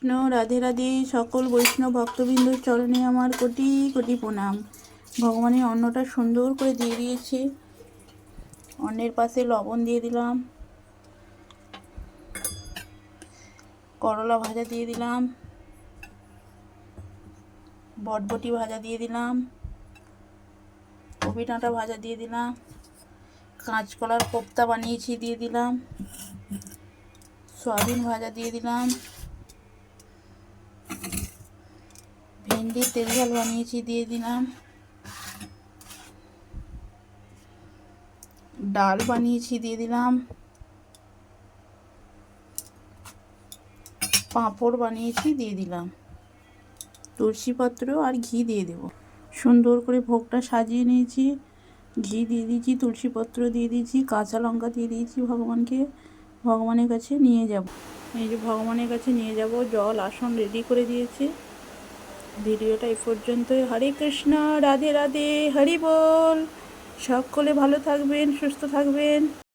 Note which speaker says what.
Speaker 1: কৃষ্ণ রাধে রাধে। সকল বৈষ্ণব ভক্তবৃন্দর চরণে আমার কোটি কোটি প্রণাম। ভগবানের অন্নটা সুন্দর করে দিয়ে দিয়েছি। অন্নের পাশে লবণ দিয়ে দিলাম, করলা ভাজা দিয়ে দিলাম, বটবটি ভাজা দিয়ে দিলাম, কপি ডাঁটা ভাজা দিয়ে দিলাম, কাঁচকলার কোপ্তা বানিয়েছি দিয়ে দিলাম, সয়াবিন ভাজা দিয়ে দিলাম, ভেন্ডির তেল ঝাল বানিয়েছি দিয়ে দিলাম, ডাল বানিয়েছি দিয়ে দিলাম, পাঁপড় বানিয়েছি দিয়ে দিলাম, তুলসী পত্র আর ঘি দিয়ে দেব। সুন্দর করে ভোগটা সাজিয়ে নিয়েছি, ঘি দিয়ে দিয়েছি, তুলসী পত্র দিয়ে দিয়েছি, কাঁচা লঙ্কা দিয়ে দিয়েছি। ভগবানের কাছে নিয়ে যাব। এই যে ভগবানের কাছে নিয়ে যাব, জল আসন রেডি করে দিয়েছি। ভিডিওটা এই পর্যন্তই। হরে কৃষ্ণ রাধে রাধে, হরি বল। সকলে ভালো থাকবেন, সুস্থ থাকবেন।